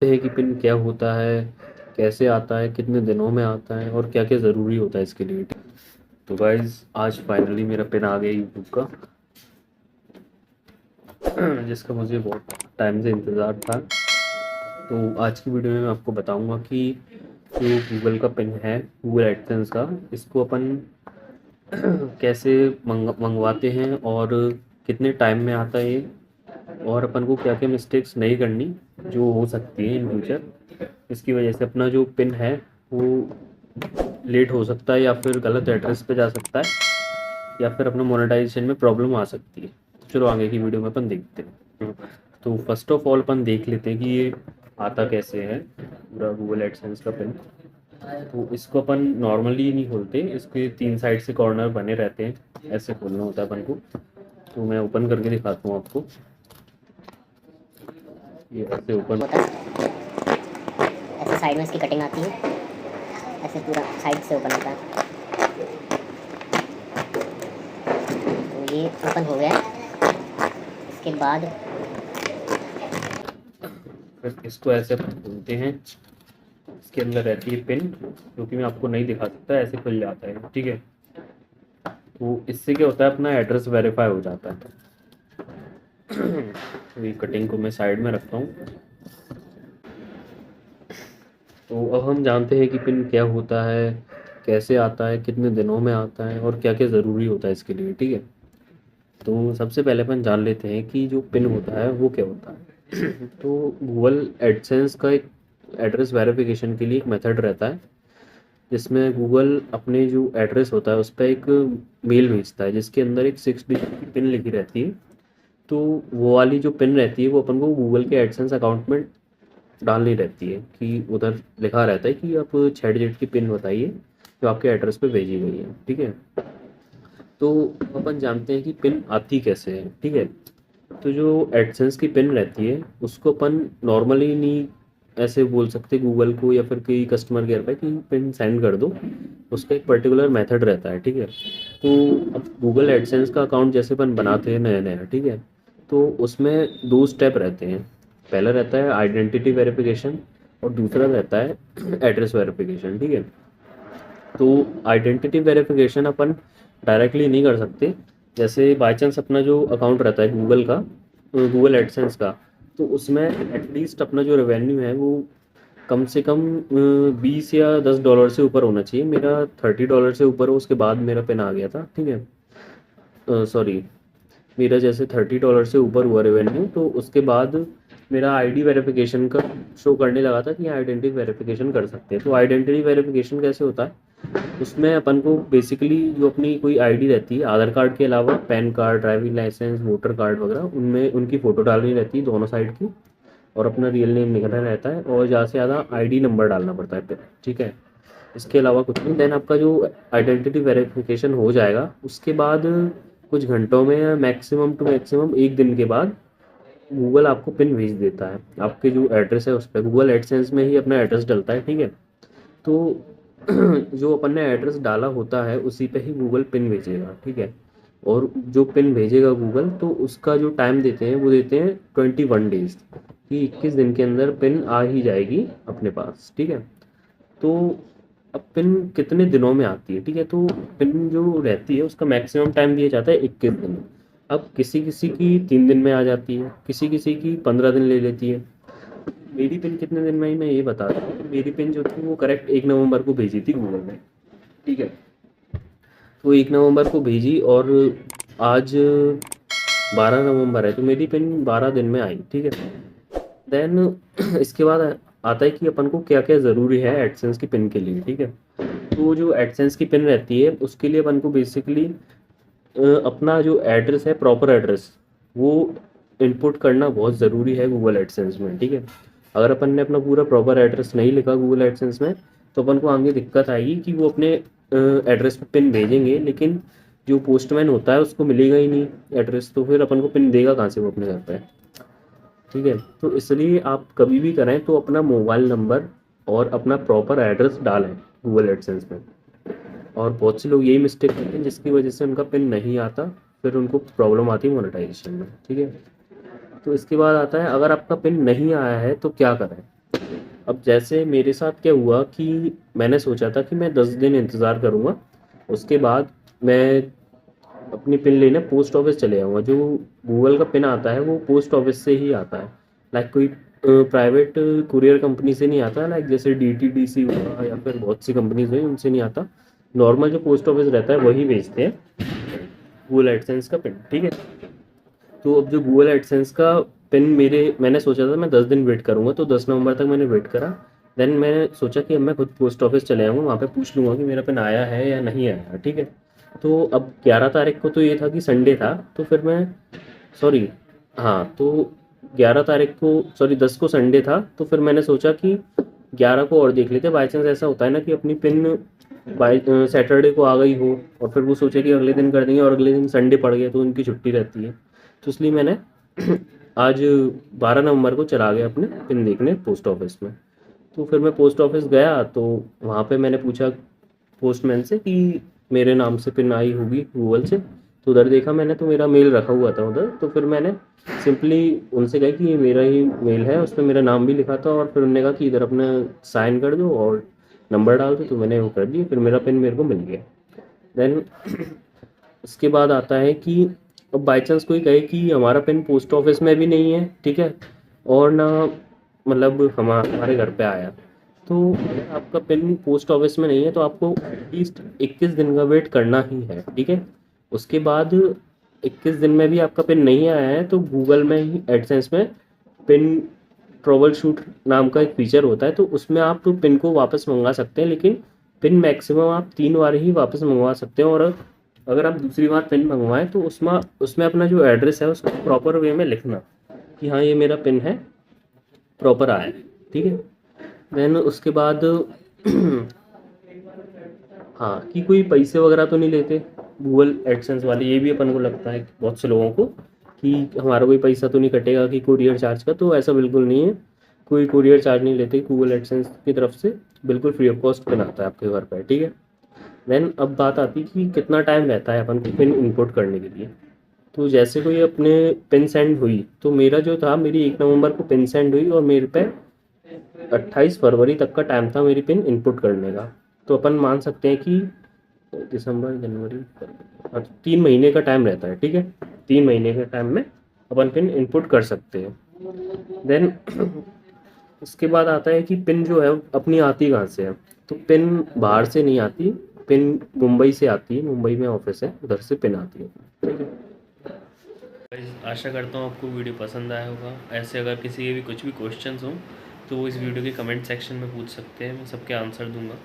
है कि पिन क्या होता है, कैसे आता है, कितने दिनों में आता है और क्या क्या ज़रूरी होता है इसके लिए। तो गाइज आज फाइनली मेरा पिन आ गया यूट्यूब का जिसका मुझे बहुत टाइम से इंतज़ार था। तो आज की वीडियो में मैं आपको बताऊंगा कि जो गूगल का पिन है, गूगल एडसेंस का, इसको अपन कैसे मंगवाते हैं और कितने टाइम में आता है ये, और अपन को क्या क्या मिस्टेक्स नहीं करनी जो हो सकती है इन फ्यूचर। इसकी वजह से अपना जो पिन है वो लेट हो सकता है या फिर गलत एड्रेस पे जा सकता है या फिर अपना मोनेटाइजेशन में प्रॉब्लम आ सकती है। तो चलो आगे की वीडियो में अपन देखते हैं। तो फर्स्ट ऑफ ऑल अपन देख लेते हैं कि ये आता कैसे है पूरा गूगल एडसेंस का पिन। तो इसको अपन नॉर्मली नहीं खोलते, इसके 3 साइड से कॉर्नर बने रहते हैं, ऐसे खोलना होता है अपन को। तो मैं ओपन करके दिखाता हूँ आपको। ये ऐसे ओपन होता है। ऐसे साइड में इसकी कटिंग आती है, ऐसे पूरा साइड से ओपन होता है। तो ये ओपन हो गया है। इसके बाद फिर इसको ऐसे अपन खोलते हैं। इसके अंदर रहती है पिन, जो कि मैं आपको नहीं दिखा सकता, ऐसे खुल जाता है, ठीक है। तो इससे क्या होता है, अपना एड्रेस वेरीफाई हो जाता है। तो ये कटिंग को मैं साइड में रखता हूँ। तो अब हम जानते हैं कि पिन क्या होता है, कैसे आता है, कितने दिनों में आता है और क्या क्या ज़रूरी होता है इसके लिए, ठीक है। तो सबसे पहले अपन जान लेते हैं कि जो पिन होता है वो क्या होता है। तो गूगल एडसेंस का एक एड्रेस वेरिफिकेशन के लिए एक मेथड रहता है, जिसमें गूगल अपने जो एड्रेस होता है उस पर एक मेल भेजता है जिसके अंदर एक 6 डिजिट की पिन लिखी रहती है। तो वो वाली जो पिन रहती है वो अपन को गूगल के एडसेंस अकाउंट में डालनी रहती है, कि उधर लिखा रहता है कि आप 6 डिजिट की पिन बताइए जो आपके एड्रेस पे भेजी गई है, ठीक है। तो अपन जानते हैं कि पिन आती कैसे है, ठीक है। तो जो एडसेंस की पिन रहती है उसको अपन नॉर्मली नहीं ऐसे बोल सकते गूगल को या फिर कोई कस्टमर केयर पे कि पिन सेंड कर दो। उसका एक पर्टिकुलर मेथड रहता है, ठीक है। तो अब गूगल एडसेंस का अकाउंट जैसे अपन बनाते हैं नया नया, ठीक है, तो उसमें 2 स्टेप रहते हैं। पहला रहता है आइडेंटिटी वेरिफिकेशन और दूसरा रहता है एड्रेस वेरिफिकेशन, ठीक है। तो आइडेंटिटी वेरिफिकेशन अपन डायरेक्टली नहीं कर सकते। जैसे बाय चांस अपना जो अकाउंट रहता है गूगल का, गूगल एडसेंस का, तो उसमें एटलीस्ट अपना जो रेवेन्यू है वो कम से कम 20 या 10 डॉलर से ऊपर होना चाहिए। मेरा 30 डॉलर से ऊपर हो, उसके बाद मेरा पिन आ गया था, ठीक है। सॉरी, मेरा जैसे 30 डॉलर से ऊपर हुआ रेवेन्यू, तो उसके बाद मेरा आईडी वेरिफिकेशन का शो करने लगा था कि आइडेंटिटी वेरिफिकेशन कर सकते हैं। तो आइडेंटिटी वेरिफिकेशन कैसे होता है, उसमें अपन को बेसिकली जो अपनी कोई आईडी रहती है, आधार कार्ड के अलावा PAN card, driving licence, voter card वगैरह, उनमें उनकी फ़ोटो डालनी रहती है दोनों साइड की, और अपना रियल नेम लिखना रहता है और ज़्यादा से ज़्यादा आईडी नंबर डालना पड़ता है फिर, ठीक है। इसके अलावा कुछ नहीं। देन आपका जो आइडेंटिटी वेरिफिकेशन हो जाएगा उसके बाद कुछ घंटों में, मैक्सिमम टू मैक्सिमम 1 दिन के बाद, गूगल आपको पिन भेज देता है। आपके जो एड्रेस है उस पर गूगल एडसेंस में ही अपना एड्रेस डलता है, ठीक है। तो जो अपन ने एड्रेस डाला होता है उसी पे ही गूगल पिन भेजेगा, ठीक है। और जो पिन भेजेगा गूगल, तो उसका जो टाइम देते हैं वो देते हैं 21 डेज, कि 21 दिन के अंदर पिन आ ही जाएगी अपने पास, ठीक है। तो अब पिन कितने दिनों में आती है, ठीक है। तो पिन जो रहती है उसका मैक्सिमम टाइम दिया जाता है 21 दिन। अब किसी किसी की 3 दिन में आ जाती है, किसी किसी की 15 दिन ले लेती है। मेरी पिन कितने दिन में आई मैं ये बता रहा हूँ। मेरी पिन जो थी वो करेक्ट 1 नवंबर को भेजी थी गूगल ने, ठीक है। तो 1 नवंबर को भेजी और आज 12 नवंबर है, तो मेरी पिन 12 दिन में आई, ठीक है। देन इसके बाद आता है कि अपन को क्या क्या ज़रूरी है एडसेंस की पिन के लिए, ठीक है। तो जो एडसेंस की पिन रहती है उसके लिए अपन को बेसिकली अपना जो एड्रेस है, प्रॉपर एड्रेस, वो इनपुट करना बहुत ज़रूरी है गूगल एडसेंस में, ठीक है। अगर अपन ने अपना पूरा प्रॉपर एड्रेस नहीं लिखा गूगल एडसेंस में, तो अपन को आगे दिक्कत आएगी कि वो अपने एड्रेस पे पिन भेजेंगे, लेकिन जो पोस्टमैन होता है उसको मिलेगा ही नहीं एड्रेस, तो फिर अपन को पिन देगा कहाँ से वो अपने घर पे, ठीक है। तो इसलिए आप कभी भी करें तो अपना मोबाइल नंबर और अपना प्रॉपर एड्रेस डालें गूगल एडसेंस में। और बहुत से लोग यही मिस्टेक करते हैं जिसकी वजह से उनका पिन नहीं आता, फिर उनको प्रॉब्लम आती है मोनेटाइजेशन में, ठीक है। तो इसके बाद आता है, अगर आपका पिन नहीं आया है तो क्या करें। अब जैसे मेरे साथ क्या हुआ कि मैंने सोचा था कि मैं 10 दिन इंतज़ार करूँगा, उसके बाद मैं अपनी पिन लेने पोस्ट ऑफिस चले जाऊँगा। जो गूगल का पिन आता है वो पोस्ट ऑफिस से ही आता है, लाइक कोई प्राइवेट कुरियर कंपनी से नहीं आता, लाइक जैसे डीटीडीसी हुआ या फिर बहुत सी कंपनीज हुई उनसे नहीं आता। नॉर्मल जो पोस्ट ऑफिस रहता है वही भेजते हैं गूगल एडसेंस का पिन, ठीक है। तो अब जो गूगल एडसेंस का पिन मैंने सोचा था मैं 10 दिन वेट करूँगा, तो 10 नवंबर तक मैंने वेट करा। देन मैंने सोचा कि अब मैं खुद पोस्ट ऑफिस चले जाऊँगा, वहाँ पे पूछ लूँगा कि मेरा पिन आया है या नहीं आया, ठीक है। तो अब 11 तारीख को तो ये था कि संडे था, तो फिर मैं सॉरी हाँ, तो 11 तारीख को सॉरी 10 को संडे था, तो फिर मैंने सोचा कि 11 को और देख लेते, बाई चांस ऐसा होता है ना कि अपनी पिन बाई सैटरडे को आ गई हो और फिर वो सोचे कि अगले दिन कर देंगे और अगले दिन संडे पड़ गया तो उनकी छुट्टी रहती है। तो इसलिए मैंने आज 12 नवंबर को चला गया अपने पिन देखने पोस्ट ऑफिस में। तो फिर मैं पोस्ट ऑफिस गया, तो वहाँ पे मैंने पूछा पोस्टमैन से कि मेरे नाम से पिन आई होगी गूगल से। तो उधर देखा मैंने तो मेरा मेल रखा हुआ था उधर, तो फिर मैंने सिंपली उनसे कहा कि ये मेरा ही मेल है, उसमें मेरा नाम भी लिखा था, और फिर उन्होंने कहा कि इधर अपना साइन कर दो और नंबर डाल दो, तो मैंने वो कर दिया, फिर मेरा पिन मेरे को मिल गया। देन उसके बाद आता है कि अब बाई चांस कोई कहे कि हमारा पिन पोस्ट ऑफिस में भी नहीं है, ठीक है, और ना मतलब हमारे घर पे आया, तो अगर आपका पिन पोस्ट ऑफिस में नहीं है तो आपको एटलीस्ट 21 दिन का वेट करना ही है, ठीक है। उसके बाद 21 दिन में भी आपका पिन नहीं आया है तो गूगल में ही एडसेंस में पिन ट्रबल शूट नाम का एक फीचर होता है, तो उसमें आप पिन को वापस मंगवा सकते हैं, लेकिन पिन मैक्सिमम आप 3 बार ही वापस मंगवा सकते हैं। और अगर आप दूसरी बार पिन मंगवाएं तो उसमें उसमें अपना जो एड्रेस है उसको प्रॉपर वे में लिखना कि हाँ ये मेरा पिन है, प्रॉपर आया है, ठीक है। देन उसके बाद हाँ, कि कोई पैसे वगैरह तो नहीं लेते गूगल एडसेंस वाले, ये भी अपन को लगता है बहुत से लोगों को कि हमारा कोई पैसा तो नहीं कटेगा कि कुरियर चार्ज का, तो ऐसा बिल्कुल नहीं है, कोई कुरियर चार्ज नहीं लेते गूगल एडसेंस की तरफ से, बिल्कुल फ्री ऑफ कॉस्ट पिन आता है आपके घर पर, ठीक है। देन अब बात आती है कि कितना टाइम रहता है अपन को पिन इनपुट करने के लिए। तो जैसे कोई अपने पिन सेंड हुई, तो मेरा जो था मेरी 1 नवंबर को पिन सेंड हुई और मेरे पे 28 फरवरी तक का टाइम था मेरी पिन इनपुट करने का। तो अपन मान सकते हैं कि दिसंबर जनवरी फरवरी 3 महीने का टाइम रहता है, ठीक है। 3 महीने के टाइम में अपन पिन इनपुट कर सकते हैं। देन उसके बाद आता है कि पिन जो है अपनी आती कहाँ से है, तो पिन बाहर से नहीं आती, पिन मुंबई से आती है, मुंबई में ऑफिस है, उधर से पिन आती है, ठीक है। Guys, आशा करता हूँ आपको वीडियो पसंद आया होगा। ऐसे अगर किसी के भी कुछ भी क्वेश्चंस हों तो वो इस वीडियो के कमेंट सेक्शन में पूछ सकते हैं, मैं सबके आंसर दूंगा।